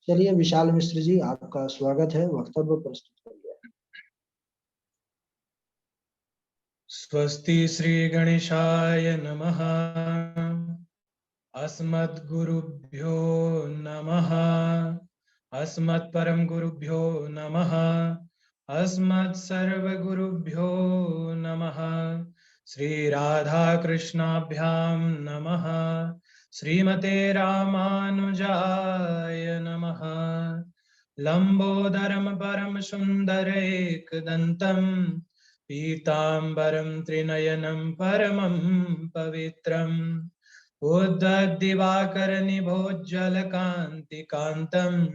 चलिए विशाल मिश्र जी, आपका स्वागत है, वक्तव्य प्रस्तुत करिए। स्वस्ति श्री गणेशाय नमः। अस्मद्गुरुभ्यो नमः। अस्मत्परम गुरुभ्यो नमः। अस्मत्सर्वगुरुभ्यो नमः। श्री राधा कृष्णाभ्यां नमः। श्रीमते रामानुजाय नमः। लंबोदरम परम सुंदरैकदन्तम् पीताम्बरं त्रिनयनं परमं पवित्रम् उद्धदिवाकरनिभोज्ज्वलकान्तिकान्तं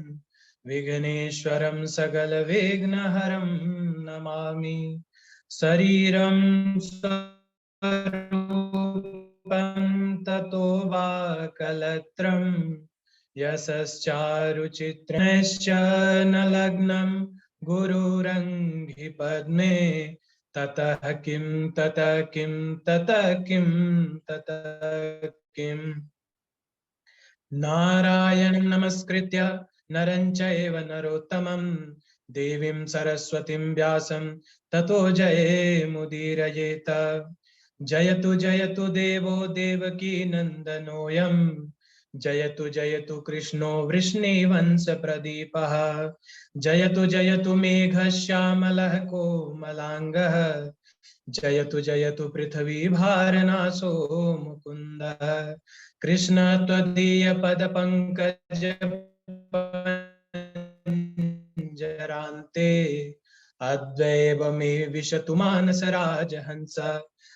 विघ्नेश्वरं सकलविघ्नहरं नमामि। शरीरं स्वरूपं ततो वा कलत्रम् यशश्चारुचित्रश्च नलग्नं गुरुरङ्घि पद्मे ततः किं ततः किं ततः किं ततः किम् नारायणं नमस्कृत्य नरं चैव नरोत्तमं देवीं सरस्वतीं व्यासं ततो जयमुदीरयेत। जयतु जयतु देवो देवकी नन्दनोऽयं जयतु जयतु कृष्णो वृष्णिवंशप्रदीपः। जयतु जयतु मेघश्यामलः कोमलाङ्गः जयतु जयतु पृथ्वी भारनाशो मुकुन्दः। कृष्ण त्वदीय पद पंकज पंजरान्ते अद्वैव मे विशतु मानस राजहंस।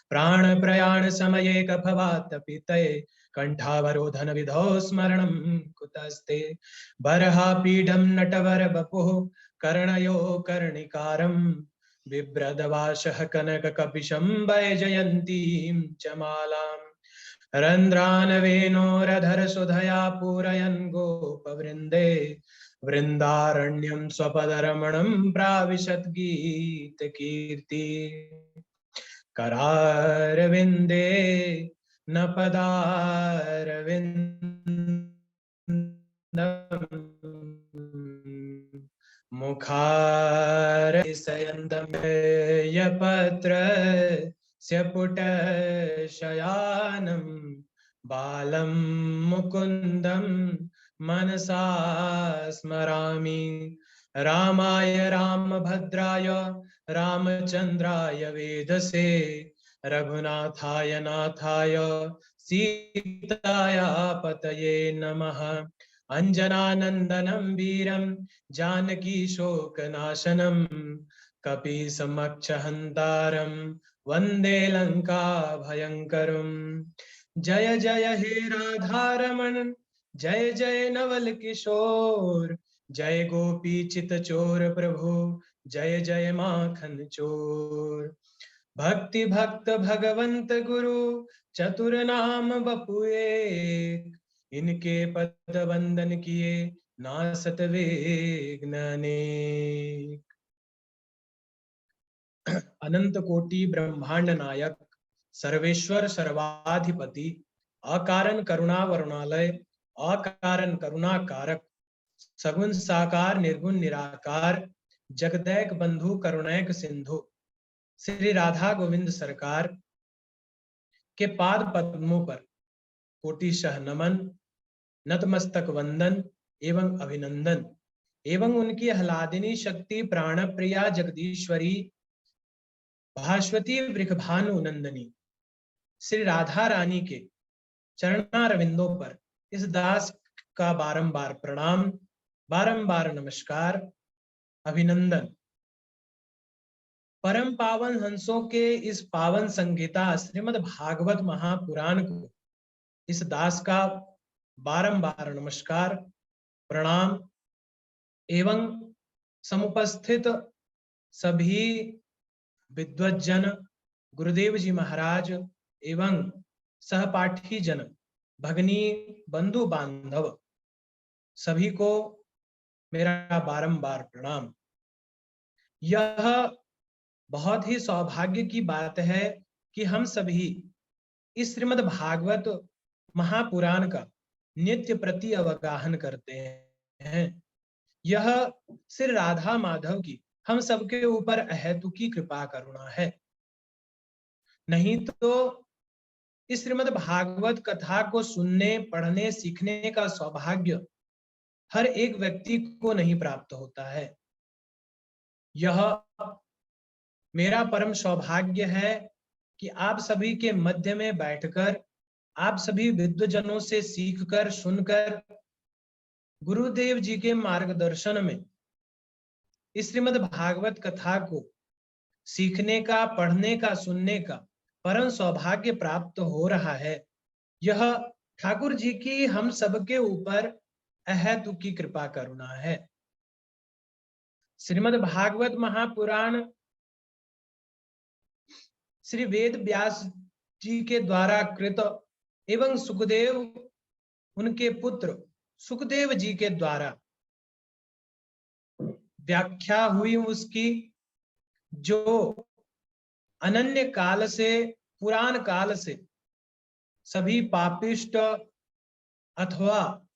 प्राण प्रयाण समये कफवातपितये कंठावरोधन विधौ स्मरणं कुतस्ते। बर्हापीडं नटवर बपुः कर्णयो कर्णिकारम् बिभ्रदवाशः कनककपिशं वैजयन्तीं च मालाम्। रन्ध्रानवेनोरधर सुधया पूरयन् गोपवृन्दे वृन्दारण्यं स्वपदरमणं प्राविशत् गीतकीर्ति। करारविन्दे न पदारविन्दम् मुखारविन्दयपत्रस्य पुटशयानं बालं मुकुन्दं मनसा स्मरामि। रामाय रामभद्राय रामचन्द्राय वेधसे रघुनाथाय नाथाय सीताया पतये नमः। अंजनानंदनं वीरं जानकी शोकनाशनं कपीसमक्षहन्तारं वन्दे लंका भयंकरम्। जय जय हे राधारमण जय जय नवल किशोर जय गोपी चित चोर प्रभु जय जय माखन चोर। भक्ति भक्त भगवंत गुरु चतुर नाम बपु एक इनके पद वंदन किए नासत विघ्न अनेक। अनंत कोटि ब्रह्मांड नायक सर्वेश्वर सर्वाधिपति अकारण करुणा वरुणालय अकारण करुणा कारक सगुण साकार निर्गुण निराकार जगदैक बंधु करुणैक सिंधु श्री राधा गोविंद सरकार के पाद पद्मों पर कोटिशः नमन नतमस्तक वंदन एवं अभिनंदन एवं उनकी आह्लादिनी शक्ति प्राण प्रिया जगदीश्वरी भास्वती वृषभानु नंदनी श्री राधा रानी के चरणारविंदों पर इस दास का बारंबार प्रणाम बारंबार नमस्कार अभिनंदन। परम पावन हंसों के इस पावन संगीता श्रीमद् भागवत महापुराण को इस दास का बारंबार नमस्कार प्रणाम एवं समुपस्थित सभी विद्वज्जन गुरुदेव जी महाराज एवं सहपाठी जन भगनी बंधु बांधव सभी को मेरा बारंबार प्रणाम। यह बहुत ही सौभाग्य की बात है कि हम सभी इस श्रीमद् भागवत महापुराण का नित्य प्रति अवगाहन करते हैं। यह श्री राधा माधव की हम सबके ऊपर अहेतुकी कृपा करुणा है। नहीं तो इस श्रीमद् भागवत कथा को सुनने, पढ़ने, सीखने का सौभाग्य हर एक व्यक्ति को नहीं प्राप्त होता है। यह मेरा परम सौभाग्य है कि आप सभी के मध्य में बैठकर, आप सभी विद्वजनों से सीखकर, सुनकर, गुरुदेव जी के मार्गदर्शन में इस श्रीमद् भागवत कथा को सीखने का, पढ़ने का, सुनने का परम सौभाग्य प्राप्त हो रहा है। यह ठाकुर जी की हम सबके ऊपर अहेतुकी कृपा करुणा है। श्रीमद् भागवत महापुराण श्री वेद व्यास जी के द्वारा कृत एवं सुखदेव, उनके पुत्र सुखदेव जी के द्वारा व्याख्या हुई उसकी, जो अनन्य काल से, पुराण काल से सभी पापिष्ट अथवा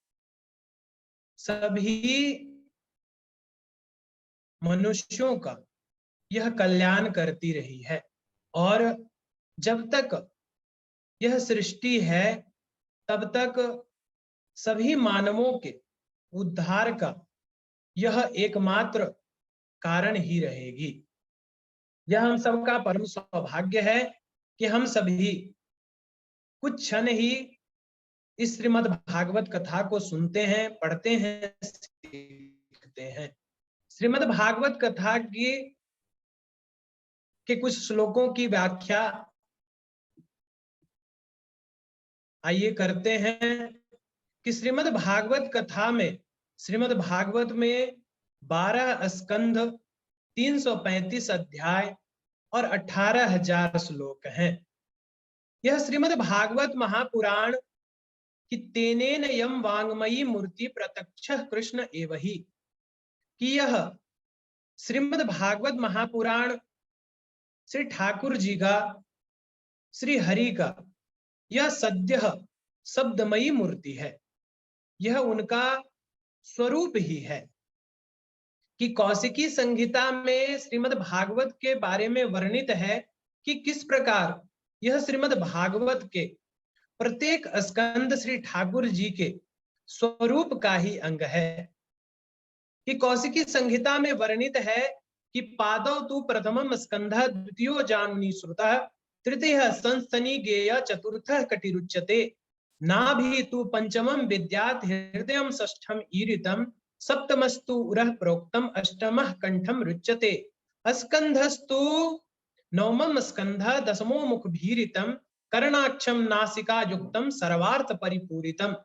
सभी मनुष्यों का यह कल्याण करती रही है। और जब तक यह सृष्टि है तब तक सभी मानवों के उद्धार का यह एकमात्र कारण ही रहेगी। यह हम सबका परम सौभाग्य है कि हम सभी कुछ क्षण ही इस श्रीमद् भागवत कथा को सुनते हैं, पढ़ते हैं, सीखते हैं। श्रीमद् भागवत कथा के कुछ श्लोकों की व्याख्या आइए करते हैं कि श्रीमद् भागवत कथा में, श्रीमद् भागवत में 12 स्कंध, 335 अध्याय और 18,000 श्लोक हैं। यह श्रीमद् भागवत महापुराण कि तेनेन यम वांगमयी मूर्ति प्रत्यक्ष कृष्ण एवहि, कि यह श्रीमद् भागवत महापुराण श्री ठाकुर जी का, श्री हरि का यह सद्य शब्दमयी मूर्ति है। यह उनका स्वरूप ही है कि कौशिकी संहिता में श्रीमद् भागवत के बारे में वर्णित है कि किस प्रकार यह श्रीमद् भागवत के प्रत्येक स्कंद श्री ठाकुर जी के स्वरूप का ही अंग है। कि कौशिकी संहिता में वर्णित है कि पादौ तु प्रथमम स्कंधः, द्वितीयो जानुनी श्रुतः, तृतीयः संस्तनी गेय, चतुर्थः कटिरुच्यते, नाभि तु पंचमम विद्यात्, हृदयम षष्ठम ईरितम, सप्तमस्तु उरः प्रोक्तम, अष्टमः कंठम रुच्यते, स्कंधस्तु नवमम स्कंधः, दशमो मुखभीरितम, कर्णाक्षम नासिका युक्तम, सर्वार्थ परिपूरितम,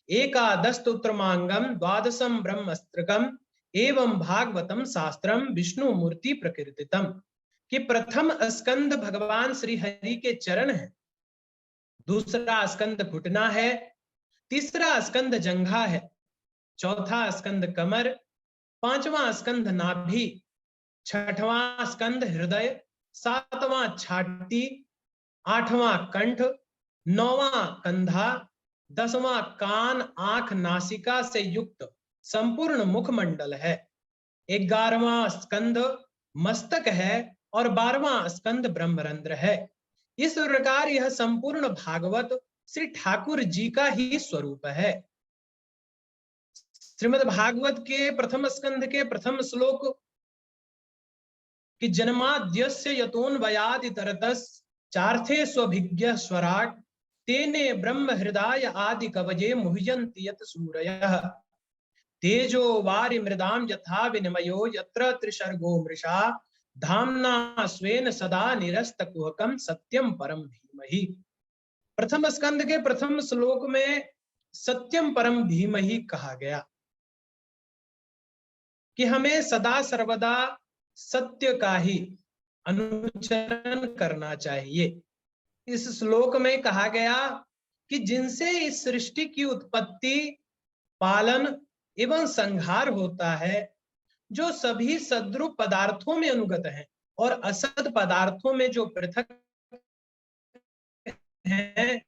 एकादशोत्तमांगम, द्वादशम ब्रह्मस्त्रकम, एवं भागवतम शास्त्रम विष्णु मूर्ति प्रकृतितम। कि प्रथम स्कंद भगवान श्री हरि के चरण है, दूसरा स्कंद घुटना है, तीसरा स्कंद जंघा है, चौथा स्कंद कमर, पांचवा स्कंद नाभि, छठवां स्कंद हृदय, सातवां छाती, आठवां कंठ, नौवां कंधा, 10वां कान, आंख, नासिका से युक्त संपूर्ण मुखमंडल है, 11वां स्कंद मस्तक है और 12वां स्कंद ब्रह्मरंध्र है। इस प्रकार यह संपूर्ण भागवत श्री ठाकुर जी का ही स्वरूप है। श्रीमद् भागवत के प्रथम स्कंध के प्रथम श्लोक कि जन्माद्यस्य यतोऽन्वयादितरतस् चार्थे स्वभिज्ञ स्वराट, तेने ब्रह्म हृदय आदि कवये मुह्यन्ति यत् सूरयः, तेजो वारि मृदाम यथा विनिमयो यत्र त्रिसर्गो मृषा, धाम्ना स्वेन सदा निरस्तकुहकम सत्यम परम धीमहि। प्रथम स्कंद के प्रथम श्लोक में सत्यम परम धीमहि कहा गया कि हमें सदा सर्वदा सत्य का ही अनुचरण करना चाहिए। इस श्लोक में कहा गया कि जिनसे इस सृष्टि की उत्पत्ति, पालन एवं संहार होता है, जो सभी सद्रूप पदार्थों में अनुगत है और असत पदार्थों में जो पृथक हैं,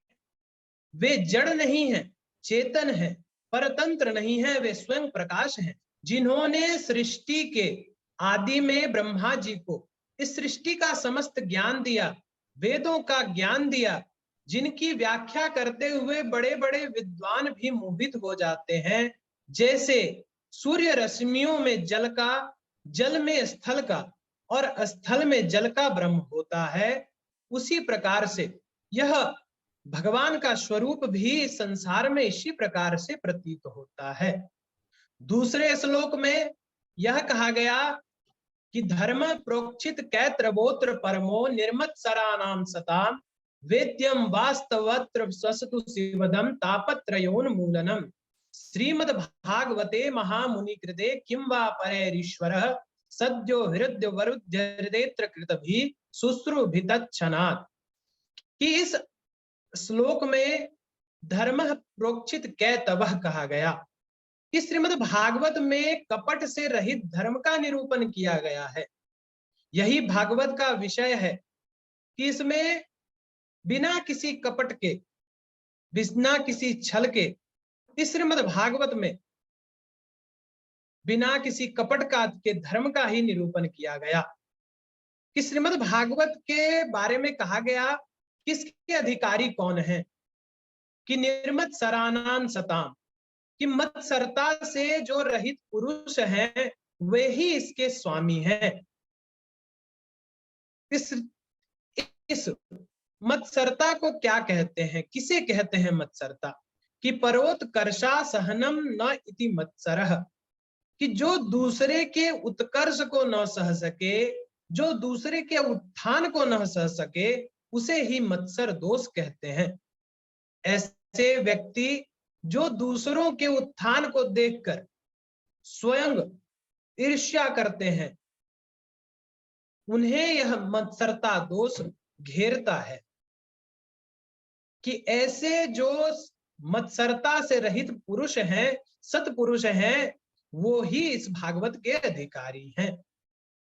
वे जड़ नहीं है, चेतन है, परतंत्र नहीं है, वे स्वयं प्रकाश हैं, जिन्होंने सृष्टि के आदि में ब्रह्मा जी को इस सृष्टि का समस्त ज्ञान दिया, वेदों का ज्ञान दिया, जिनकी व्याख्या करते हुए बड़े बड़े विद्वान भी मोहित हो जाते हैं। जैसे सूर्य रश्मियों में जल का, जल में स्थल का और स्थल में जल का ब्रह्म होता है, उसी प्रकार से यह भगवान का स्वरूप भी संसार में इसी प्रकार से प्रतीत होता है। दूसरे श्लोक में यह कहा गया कि धर्म प्रोक्षित कैत्रवोत्र परमो निर्मत्सराणाम सताम वेद्यम वास्तवत्र स्वसतु शिवदम तापत्रयोन्मूलनम श्रीमद् भागवते महामुनि कृते किं वा परेरीश्वरः सद्यो हृदय वरुद्य हृदयत्र कृतभि शुश्रुभितच्छनात्। कि इस श्लोक में धर्म प्रोक्षित कैतवः कहा गया कि श्रीमद् भागवत में कपट से रहित धर्म का निरूपण किया गया है। यही भागवत का विषय है कि इसमें बिना किसी कपट के, बिना किसी छल के, इस श्रीमद् भागवत में बिना किसी कपट का के धर्म का ही निरूपण किया गया। कि श्रीमद् भागवत के बारे में कहा गया किसके अधिकारी कौन है, कि निर्मत सरानाम सताम, कि मत्सरता से जो रहित पुरुष हैं वे ही इसके स्वामी हैं। इस मत्सरता को क्या कहते हैं, किसे कहते हैं मत्सरता? कि परोत्कर्षा सहनम न इति मत्सरः, कि जो दूसरे के उत्कर्ष को न सह सके, जो दूसरे के उत्थान को न सह सके, उसे ही मत्सर दोष कहते हैं। ऐसे व्यक्ति जो दूसरों के उत्थान को देखकर स्वयं ईर्ष्या करते हैं, उन्हें यह मत्सरता दोष घेरता है। कि ऐसे जो मत्सरता से रहित पुरुष हैं, सत्पुरुष हैं, वो ही इस भागवत के अधिकारी हैं।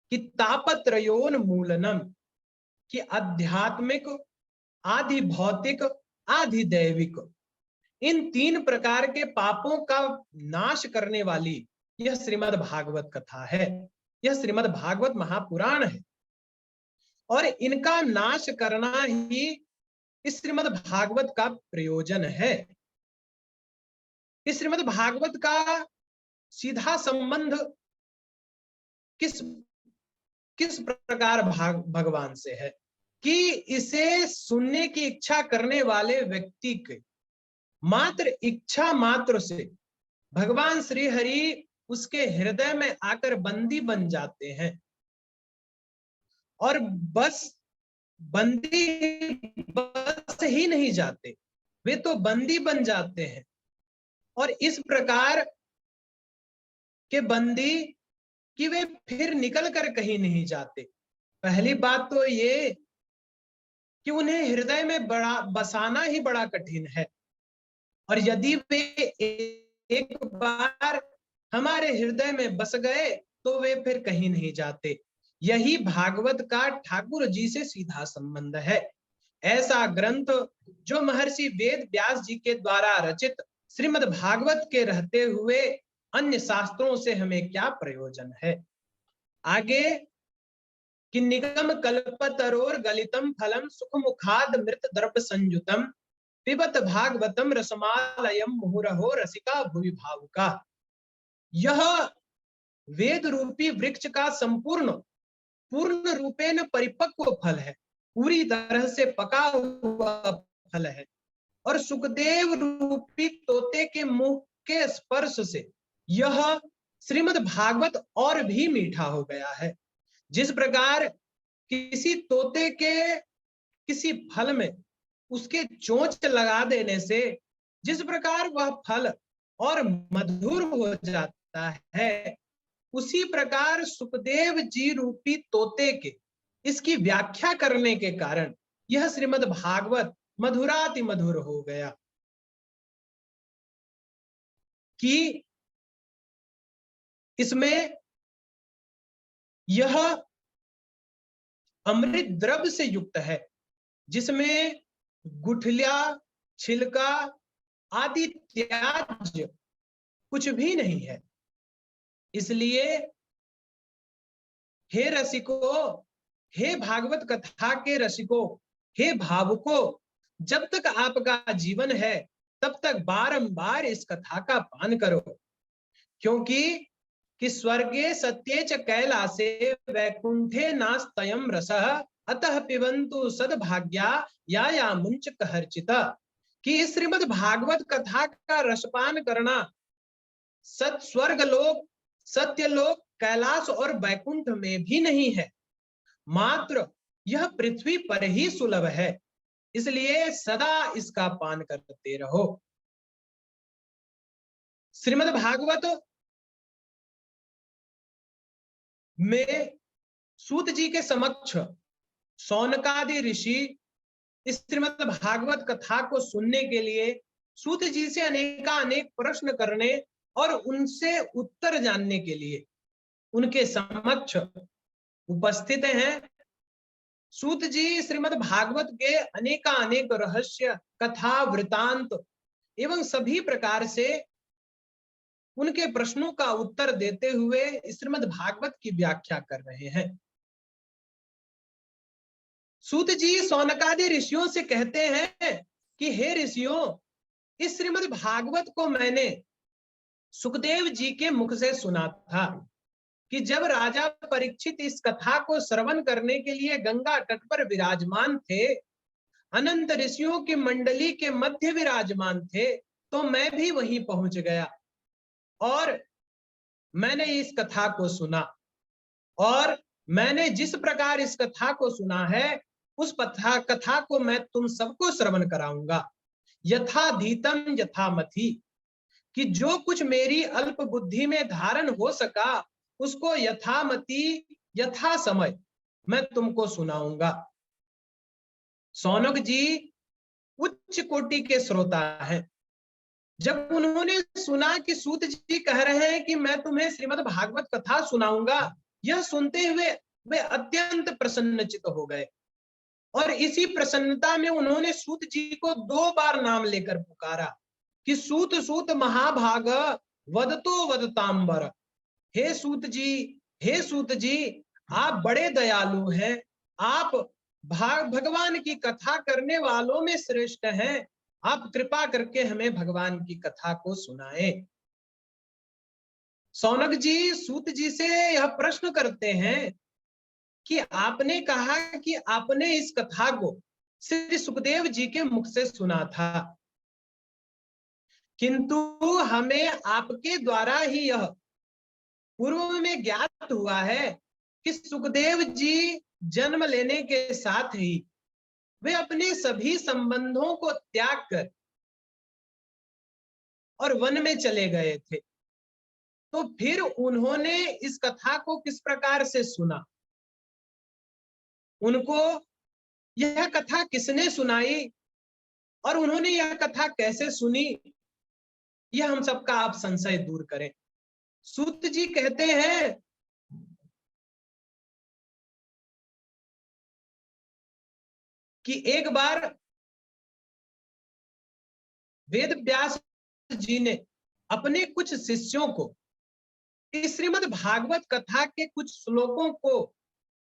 कि तापत्रयोन्मूलनम, कि आध्यात्मिक, आधि भौतिक, आधि दैविक, इन तीन प्रकार के पापों का नाश करने वाली यह श्रीमद् भागवत कथा है, यह श्रीमद् भागवत महापुराण है। और इनका नाश करना ही इस श्रीमद् भागवत का प्रयोजन है। इस श्रीमद् भागवत का सीधा संबंध किस प्रकार भगवान से है कि इसे सुनने की इच्छा करने वाले व्यक्ति के मात्र इच्छा मात्र से भगवान श्री हरि उसके हृदय में आकर बंदी बन जाते हैं। और बस ही नहीं जाते, वे तो बंदी बन जाते हैं। और इस प्रकार के बंदी कि वे फिर निकल कर कहीं नहीं जाते। पहली बात तो ये कि उन्हें हृदय में बसाना ही बड़ा कठिन है। और यदि वे एक बार हमारे हृदय में बस गए तो वे फिर कहीं नहीं जाते। यही भागवत का ठाकुर जी से सीधा संबंध है। ऐसा ग्रंथ जो महर्षि वेद व्यास जी के द्वारा रचित श्रीमद् भागवत के रहते हुए अन्य शास्त्रों से हमें क्या प्रयोजन है। आगे कि निगम कल्पतरोर गलितम फलम सुख मुखाद मृत दर्भ संयुतम पिबत भागवतम रसमालयम मुहुरहो रसिका भुवि भावुका। यह वेद रूपी वृक्ष का पूर्ण रूपेण परिपक्व फल है, पूरी तरह से पका हुआ फल है। और सुखदेव रूपी तोते के मुंह के स्पर्श से यह श्रीमद् भागवत और भी मीठा हो गया है। जिस प्रकार किसी तोते के किसी फल में उसके चोंच लगा देने से जिस प्रकार वह फल और मधुर हो जाता है, उसी प्रकार सुखदेव जी रूपी तोते के इसकी व्याख्या करने के कारण यह श्रीमद् भागवत मधुराति मधुर हो गया। कि इसमें यह अमृत द्रव्य से युक्त है, जिसमें गुठलिया, छिलका आदि त्याज्य कुछ भी नहीं है। इसलिए हे रसिकों, हे भागवत कथा के रसिकों, हे भावुकों, जब तक आपका जीवन है तब तक बारंबार इस कथा का पान करो, क्योंकि कि स्वर्गे सत्ये च कैलासे वैकुंठे नास्तयं रसः अतः पिबन्तु सद्भाग्या या मुंच कहर्चिता। कि इस श्रीमद् भागवत कथा का रसपान करना सत स्वर्ग लोक, सत्य लोक, कैलाश और वैकुंठ में भी नहीं है, मात्र यह पृथ्वी पर ही सुलभ है, इसलिए सदा इसका पान करते रहो। श्रीमद् भागवत में सूत जी के समक्ष शौनकादि ऋषि इस श्रीमद् भागवत कथा को सुनने के लिए सूत जी से अनेक प्रश्न करने और उनसे उत्तर जानने के लिए उनके समक्ष उपस्थित हैं। सूत जी श्रीमद् भागवत के अनेक रहस्य, कथा, वृतांत एवं सभी प्रकार से उनके प्रश्नों का उत्तर देते हुए श्रीमद् भागवत की व्याख्या कर रहे हैं। सूत जी शौनकादि ऋषियों से कहते हैं कि हे ऋषियों, इस श्रीमद् भागवत को मैंने सुखदेव जी के मुख से सुना था कि जब राजा परीक्षित इस कथा को श्रवण करने के लिए गंगा तट पर विराजमान थे, अनंत ऋषियों की मंडली के मध्य विराजमान थे, तो मैं भी वहीं पहुंच गया और मैंने इस कथा को सुना, और मैंने जिस प्रकार इस कथा को सुना है उस कथा को मैं तुम सबको श्रवण कराऊंगा। यथाधीतम यथामथि, कि जो कुछ मेरी अल्प बुद्धि में धारण हो सका उसको यथामति यथा समय मैं तुमको सुनाऊंगा। शौनक जी उच्च कोटि के श्रोता हैं। जब उन्होंने सुना कि सूत जी कह रहे हैं कि मैं तुम्हें श्रीमद् भागवत कथा सुनाऊंगा, यह सुनते हुए वे अत्यंत प्रसन्नचित हो गए और इसी प्रसन्नता में उन्होंने सूत जी को 2 बार नाम लेकर पुकारा कि सूत सूत महाभाग वदतो वदतांबर। हे सूत जी, हे सूत जी, आप बड़े दयालु हैं, आप भगवान की कथा करने वालों में श्रेष्ठ हैं, आप कृपा करके हमें भगवान की कथा को सुनाएं। शौनक जी सूत जी से यह प्रश्न करते हैं कि आपने कहा कि आपने इस कथा को श्री सुखदेव जी के मुख से सुना था, किंतु हमें आपके द्वारा ही यह पूर्व में ज्ञात हुआ है कि सुखदेव जी जन्म लेने के साथ ही वे अपने सभी संबंधों को त्याग कर और वन में चले गए थे। तो फिर उन्होंने इस कथा को किस प्रकार से सुना, उनको यह कथा किसने सुनाई और उन्होंने यह कथा कैसे सुनी, यह हम सबका आप संशय दूर करें। सूत जी कहते हैं कि एक बार वेद व्यास जी ने अपने कुछ शिष्यों को इस श्रीमद् भागवत कथा के कुछ श्लोकों को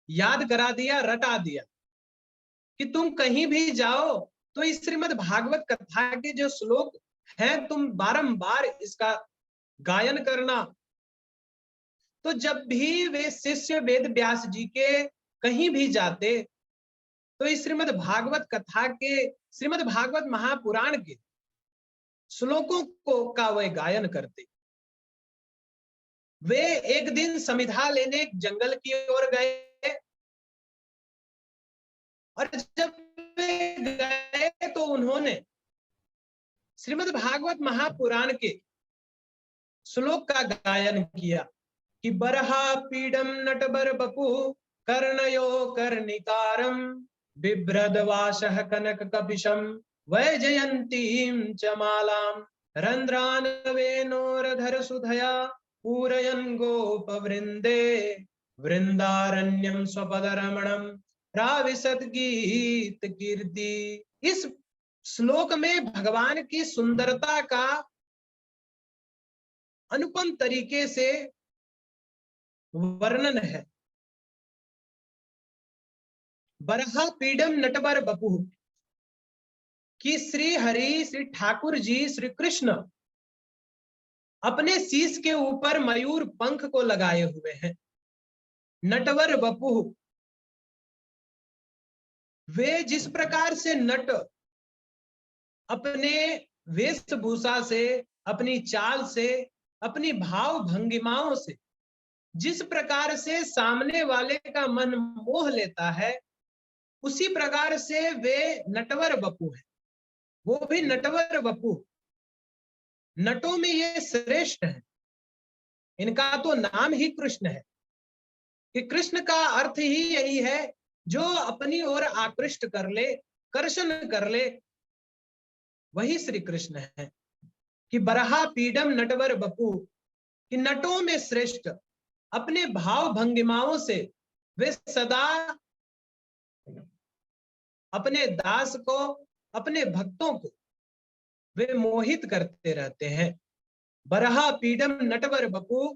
याद करा दिया, रटा दिया कि तुम कहीं भी जाओ तो इस श्रीमद् भागवत कथा के जो श्लोक हैं तुम बारंबार इसका गायन करना। तो जब भी वे शिष्य वेद व्यास जी के कहीं भी जाते तो इस श्रीमद् भागवत कथा के, श्रीमद् भागवत महापुराण के श्लोकों को का वे गायन करते। वे एक दिन समिधा लेने जंगल की ओर गए और जब वे गए तो उन्होंने श्रीमद् भागवत महापुराण के श्लोक का गायन किया कि बरहा पीडम नटबर बपु कर्णयो कर्णिकारम बिभ्रदवासः कनक कपिशम वैजयंतीं च मालाम रंध्रानवेनोरधर सुधया पूरयन् गोपवृंदे वृंदारण्यम स्वपदरमणम प्राविशत गीत कीर्ति। इस श्लोक में भगवान की सुंदरता का अनुपम तरीके से वर्णन है। बरहा पीडम नटवर बपु, कि श्री हरि, श्री ठाकुर जी, श्री कृष्ण अपने शीश के ऊपर मयूर पंख को लगाए हुए हैं। नटवर बपु, वे जिस प्रकार से नट अपने वेशभूषा से, अपनी चाल से, अपनी भाव भंगिमाओं से जिस प्रकार से सामने वाले का मन मोह लेता है, उसी प्रकार से वे नटवर बपु है। वो भी नटवर बपु, नटों में ये श्रेष्ठ है। इनका तो नाम ही कृष्ण है, कि कृष्ण का अर्थ ही यही है जो अपनी ओर आकृष्ट कर ले, कर्षण कर ले, वही श्री कृष्ण है। कि बरहा पीडम नटवर बपु, कि नटों में श्रेष्ठ, अपने भाव भंगिमाओं से वे सदा अपने दास को, अपने भक्तों को वे मोहित करते रहते हैं। बरहा पीडम नटवर बपु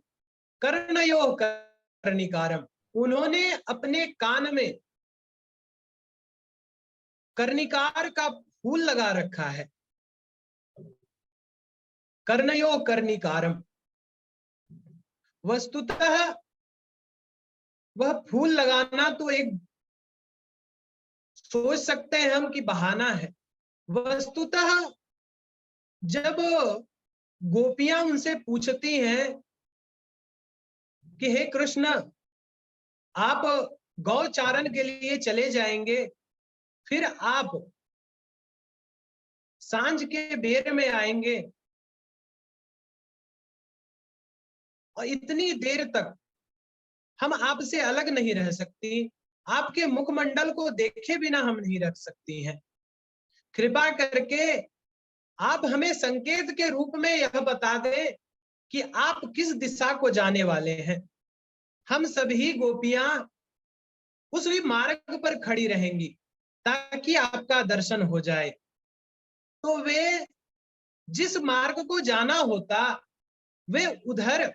कर्णयो कर्णिकारम, उन्होंने अपने कान में कर्णिकार का फूल लगा रखा है। कर्णयो कर्णिकारम, वस्तुतः वह फूल लगाना तो एक सोच सकते हैं हम कि बहाना है। वस्तुतः जब गोपियां उनसे पूछती हैं कि हे कृष्ण, आप गौचारण के लिए चले जाएंगे, फिर आप सांझ के बेर में आएंगे और इतनी देर तक हम आपसे अलग नहीं रह सकती, आपके मुखमंडल को देखे बिना हम नहीं रख सकती हैं। कृपा करके आप हमें संकेत के रूप में यह बता दें कि आप किस दिशा को जाने वाले हैं। हम सभी गोपियां उसी मार्ग पर खड़ी रहेंगी ताकि आपका दर्शन हो जाए। तो वे जिस मार्ग को जाना होता, वे उधर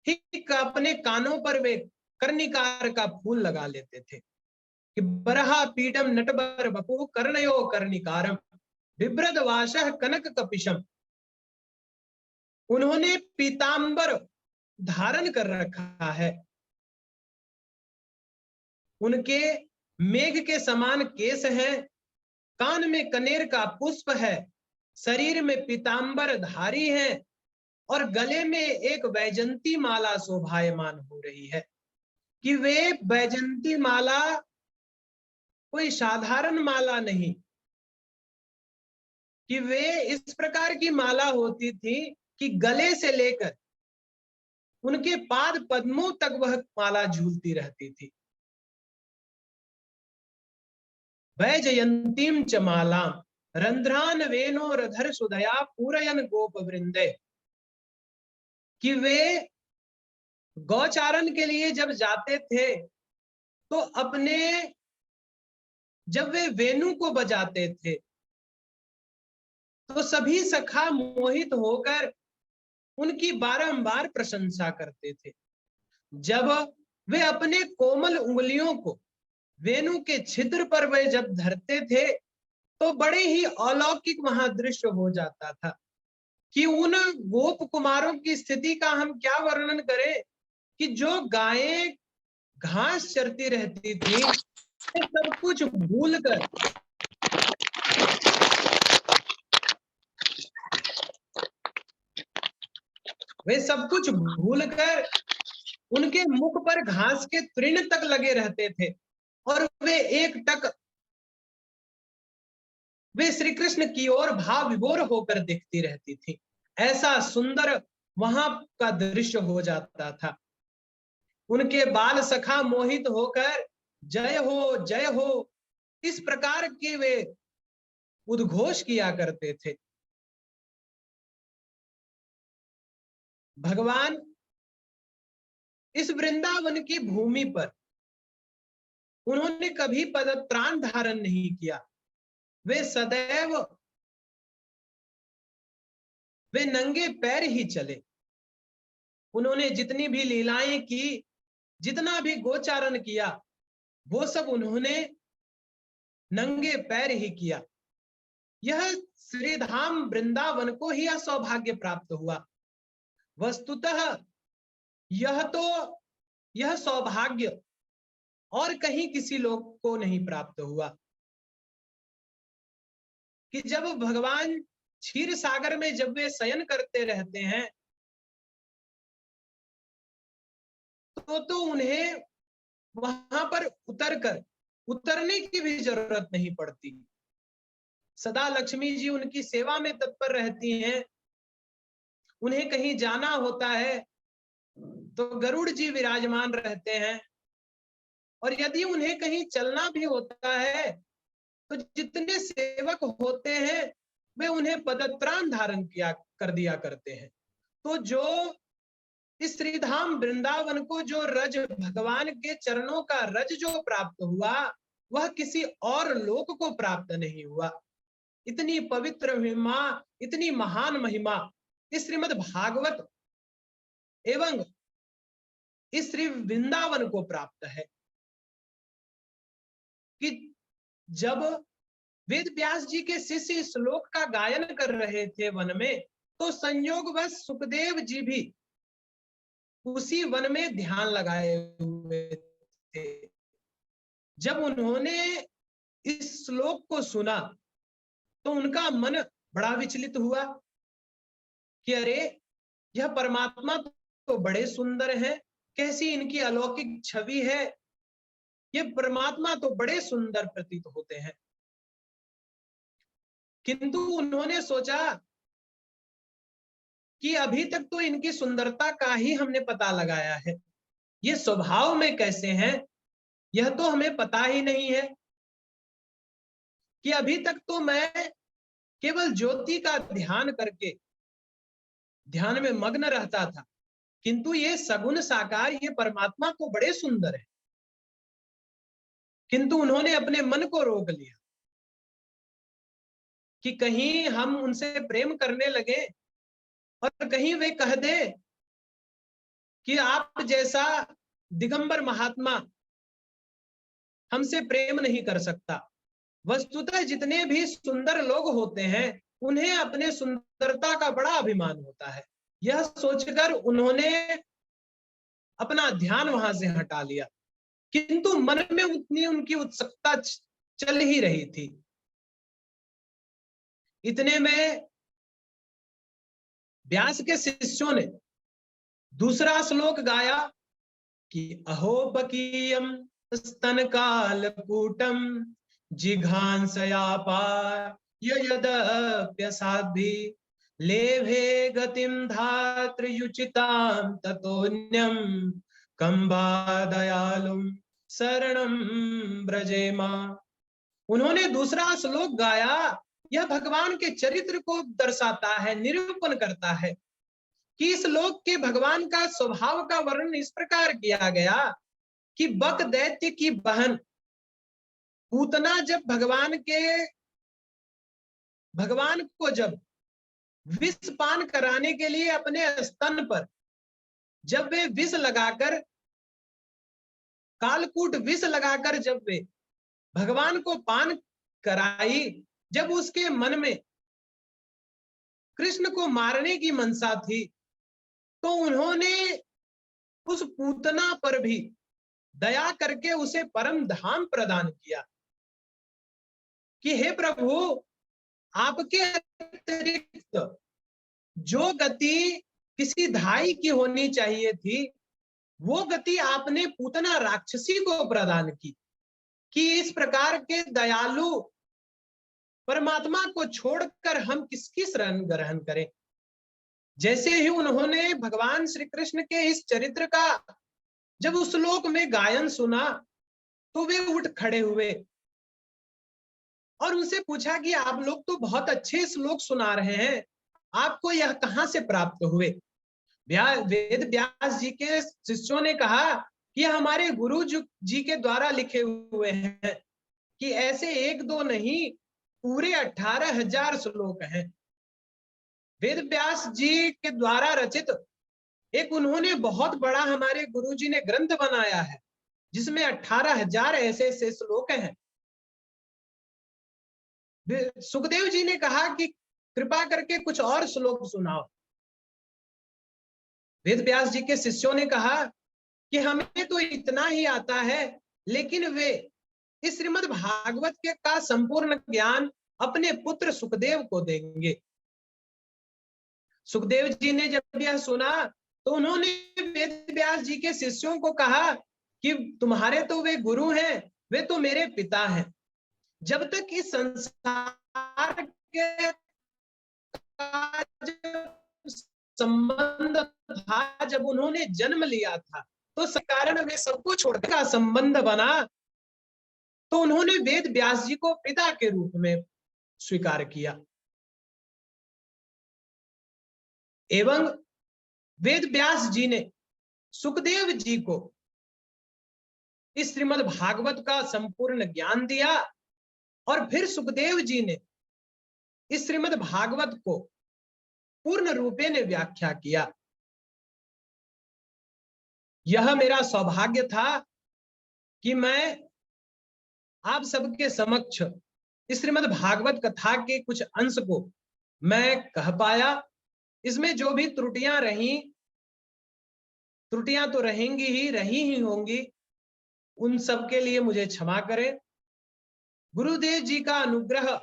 ठीक अपने कानों पर वे कर्णिकार का फूल लगा लेते थे। कि बरहा पीडम नटवर बपु कर्णयो कर्णिकारम बिभ्रद वाशः कनक कपिशम, उन्होंने पीतांबर धारण कर रखा है। उनके मेघ के समान केस हैं, कान में कनेर का पुष्प है, शरीर में पीतांबर धारी है और गले में एक वैजंती माला शोभायमान हो रही है। कि वे वैजंती माला कोई साधारण माला नहीं, कि वे इस प्रकार की माला होती थी कि गले से लेकर उनके पाद पद्मों तक वह माला झूलती रहती थी। वैजयंतीम च मालाम रंध्रान वेणोरधर सुदया पूरयन गोप वृंदे, कि वे गौचारण के लिए जब जाते थे तो अपने, जब वे वेणु को बजाते थे तो सभी सखा मोहित होकर उनकी बारंबार प्रशंसा करते थे। जब वे अपने कोमल उंगलियों को वेणु के छिद्र पर वे जब धरते थे तो बड़े ही अलौकिक वहां दृश्य हो जाता था। कि उन गोप कुमारों की स्थिति का हम क्या वर्णन करें, कि जो गायें घास चरती रहती थी, सब कुछ भूलकर वे सब कुछ भूलकर उनके मुख पर घास के तृण तक लगे रहते थे और वे एक टक वे श्री कृष्ण की ओर भाव विभोर होकर देखती रहती थी। ऐसा सुंदर वहां का दृश्य हो जाता था। उनके बाल सखा मोहित होकर जय हो इस प्रकार के वे उद्घोष किया करते थे। भगवान इस वृंदावन की भूमि पर उन्होंने कभी पदत्राण धारण नहीं किया। वे सदैव वे नंगे पैर ही चले। उन्होंने जितनी भी लीलाएं की, जितना भी गोचारण किया, वो सब उन्होंने नंगे पैर ही किया। यह श्रीधाम वृंदावन को ही यह सौभाग्य प्राप्त हुआ। वस्तुतः यह सौभाग्य और कहीं किसी लोग को नहीं प्राप्त हुआ कि जब भगवान क्षीर सागर में जब वे शयन करते रहते हैं तो उन्हें वहां पर उतरने की भी जरूरत नहीं पड़ती। सदा लक्ष्मी जी उनकी सेवा में तत्पर रहती हैं। उन्हें कहीं जाना होता है तो गरुड़ जी विराजमान रहते हैं, और यदि उन्हें कहीं चलना भी होता है तो जितने सेवक होते हैं वे उन्हें पदत्राण धारण कर दिया करते हैं। तो जो इस श्रीधाम वृंदावन को जो रज, भगवान के चरणों का रज जो प्राप्त हुआ, वह किसी और लोक को प्राप्त नहीं हुआ। इतनी पवित्र महिमा, इतनी महान महिमा इस श्रीमद् भागवत एवं इस श्री वृंदावन को प्राप्त है कि जब वेद व्यास जी के शिष्य श्लोक का गायन कर रहे थे वन में, तो संयोगवश सुखदेव जी भी उसी वन में ध्यान लगाए हुए थे। जब उन्होंने इस श्लोक को सुना तो उनका मन बड़ा विचलित हुआ कि अरे, यह परमात्मा तो बड़े सुंदर हैं, कैसी इनकी अलौकिक छवि है, ये परमात्मा तो बड़े सुंदर प्रतीत होते हैं। किंतु उन्होंने सोचा कि अभी तक तो इनकी सुंदरता का ही हमने पता लगाया है, ये स्वभाव में कैसे हैं यह तो हमें पता ही नहीं है। कि अभी तक तो मैं केवल ज्योति का ध्यान करके ध्यान में मग्न रहता था, किंतु ये सगुण साकार, ये परमात्मा तो बड़े सुंदर है। किंतु उन्होंने अपने मन को रोक लिया कि कहीं हम उनसे प्रेम करने लगे और कहीं वे कह दे कि आप जैसा दिगंबर महात्मा हमसे प्रेम नहीं कर सकता। वस्तुतः जितने भी सुंदर लोग होते हैं उन्हें अपने सुंदरता का बड़ा अभिमान होता है। यह सोचकर उन्होंने अपना ध्यान वहां से हटा लिया, किंतु मन में उतनी उनकी उत्सुकता चल ही रही थी। इतने में व्यास के शिष्यों ने दूसरा श्लोक गाया कि अहोपकीयम स्तन कालकूटम जिघांसयापार यदप्यसाद्धि लेभे गतिम धातृयुचितां ततोन्यम कंबा दयालुम शरणम ब्रजेमा। उन्होंने दूसरा श्लोक गाया, यह भगवान के चरित्र को दर्शाता है, निरूपण करता है कि इस लोक के भगवान का स्वभाव का वर्णन इस प्रकार किया गया कि बक दैत्य की बहन पूतना जब भगवान को जब विष पान कराने के लिए अपने स्तन पर जब वे विष लगाकर, कालकूट विष लगाकर जब वे भगवान को पान कराई, जब उसके मन में कृष्ण को मारने की मनसा थी, तो उन्होंने उस पूतना पर भी दया करके उसे परम धाम प्रदान किया कि हे प्रभु, आपके अतिरिक्त जो गति किसी धाई की होनी चाहिए थी, वो गति आपने पूतना राक्षसी को प्रदान की कि इस प्रकार के दयालु परमात्मा को छोड़कर हम किसकी शरण ग्रहण करें। जैसे ही उन्होंने भगवान श्री कृष्ण के इस चरित्र का जब उस श्लोक में गायन सुना तो वे उठ खड़े हुए और उनसे पूछा कि आप लोग तो बहुत अच्छे श्लोक सुना रहे हैं, आपको यह कहां से प्राप्त हुए। वेद व्यास जी के शिष्यों ने कहा कि हमारे गुरु जी के द्वारा लिखे हुए हैं कि ऐसे एक दो नहीं, पूरे 18,000 श्लोक हैं। वेद व्यास जी के द्वारा रचित एक उन्होंने बहुत बड़ा हमारे गुरुजी ने ग्रंथ बनाया है जिसमें 18,000 ऐसे ऐसे श्लोक हैं। सुखदेव जी ने कहा कि कृपा करके कुछ और श्लोक सुनाओ। वेद व्यास जी के शिष्यों ने कहा कि हमें तो इतना ही आता है, लेकिन वे इस श्रीमद् भागवत के का संपूर्ण ज्ञान अपने पुत्र सुखदेव को देंगे। सुखदेव जी ने जब यह सुना तो उन्होंने वेद व्यास जी के शिष्यों को कहा कि तुम्हारे तो वे गुरु हैं, वे तो मेरे पिता हैं। जब तक इस संसार के संबंध था, जब उन्होंने जन्म लिया था तो इस कारण वे सबको छोड़कर का संबंध बना, तो उन्होंने वेद व्यास जी को पिता के रूप में स्वीकार किया। एवं वेद व्यास जी ने सुखदेव जी को इस श्रीमद् भागवत का संपूर्ण ज्ञान दिया और फिर सुखदेव जी ने इस श्रीमद् भागवत को पूर्ण रूपे ने व्याख्या किया। यह मेरा सौभाग्य था कि मैं आप सबके समक्ष इस श्रीमद् भागवत कथा के कुछ अंश को मैं कह पाया। इसमें जो भी त्रुटियां रही, त्रुटियां तो रहेंगी ही, रही ही होंगी, उन सब के लिए मुझे क्षमा करें। गुरुदेव जी का अनुग्रह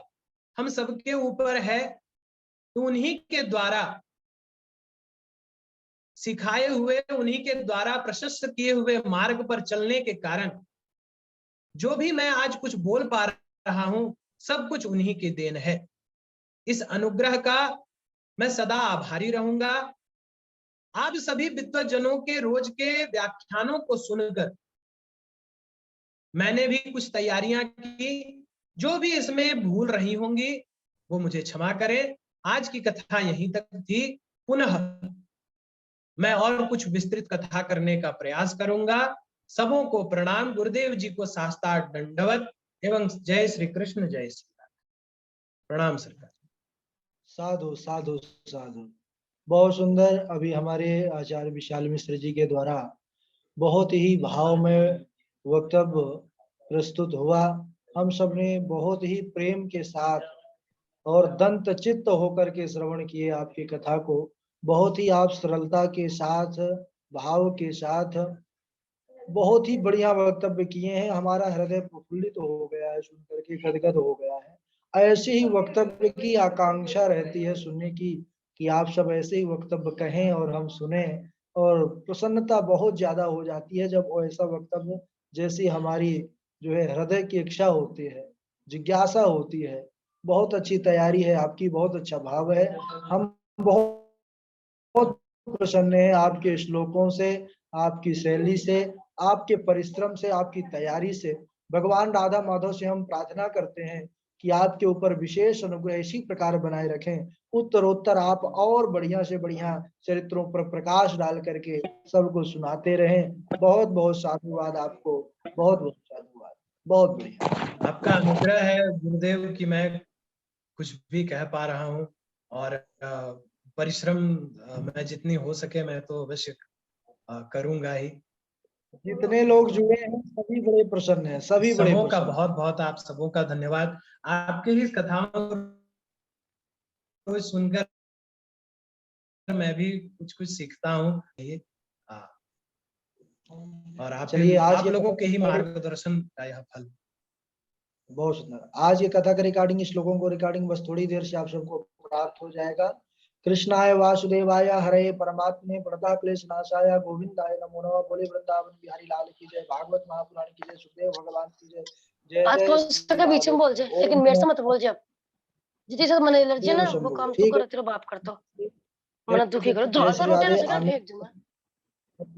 हम सबके ऊपर है, तो उन्हीं के द्वारा सिखाए हुए, उन्हीं के द्वारा प्रशस्त किए हुए मार्ग पर चलने के कारण जो भी मैं आज कुछ बोल पा रहा हूं, सब कुछ उन्हीं की देन है। इस अनुग्रह का मैं सदा आभारी रहूंगा। आप सभी विद्वजनों के रोज के व्याख्यानों को सुनकर मैंने भी कुछ तैयारियां की, जो भी इसमें भूल रही होंगी वो मुझे क्षमा करें। आज की कथा यहीं तक थी। पुनः मैं और कुछ विस्तृत कथा करने का प्रयास करूंगा। सबों को प्रणाम, गुरुदेव जी को साष्टांग दंडवत एवं जय श्री कृष्ण, जय श्री राम। प्रणाम सरकार। साधु साधु साधु। बहुत सुंदर। अभी हमारे आचार्य विशाल मिश्र जी के द्वारा बहुत ही भाव में वक्तव्य प्रस्तुत हुआ। हम सब ने बहुत ही प्रेम के साथ और दंत चित्त होकर के श्रवण किए आपकी कथा को। बहुत ही आप सरलता के साथ, भाव के साथ बहुत ही बढ़िया वक्तव्य किए हैं। हमारा हृदय प्रफुल्लित हो गया है, सुनकर के गदगद हो गया है। ऐसे ही वक्तव्य की आकांक्षा रहती है सुनने की, कि आप सब ऐसे ही वक्तव्य कहें और हम सुने, और प्रसन्नता बहुत ज्यादा हो जाती है जब ऐसा वक्तव्य, जैसी हमारी जो है हृदय की इच्छा होती है, जिज्ञासा होती है। बहुत अच्छी तैयारी है आपकी, बहुत अच्छा भाव है। हम बहुत प्रसन्न है आपके श्लोकों से, आपकी शैली से, आपके परिश्रम से, आपकी तैयारी से। भगवान राधा माधव से हम प्रार्थना करते हैं कि आपके ऊपर विशेष अनुग्रह इसी प्रकार बनाए रखें। उत्तरोत्तर आप और बढ़िया से बढ़िया चरित्रों पर प्रकाश डाल करके सबको सुनाते रहें। बहुत बहुत साधुवाद आपको, बहुत बहुत साधुवाद। बहुत बढ़िया। आपका अनुग्रह है गुरुदेव कि मैं कुछ भी कह पा रहा हूँ, और परिश्रम मैं जितनी हो सके मैं तो अवश्य करूंगा ही। जितने लोग जुड़े हैं सभी बड़े प्रसन्न हैं, सभी बड़े सबों का प्रसन्न। बहुत बहुत आप सबों का धन्यवाद। आपके ही कथाओं को सुनकर मैं भी कुछ कुछ सीखता हूँ। और चलिए आज आप ये लोगों के ही कथा मार्गदर्शन का यह फल। बहुत सुंदर। आज ये कथा का रिकॉर्डिंग, श्लोकों को रिकॉर्डिंग बस थोड़ी देर से आप सबको प्राप्त हो जाएगा। कृष्णाय वासुदेवाय हरे परमात्मे प्रणता क्लेश नाशाय गोविंदाय नमो नमः। बोले वृंदावन बिहारी लाल की जय, भागवत महापुराण की जय, सुखदेव भगवान की जय। जय आज जय हो श्री सके बीच में बोल जाए, लेकिन मेरे से मत बोल जाए। जितनी से मन एलर्जी है ना, वो काम तू ठीक कर, तेरा बाप करता। मन दुखी है। करो, जय धड़ा श्री रोटी राधे। फेंक दूंगा।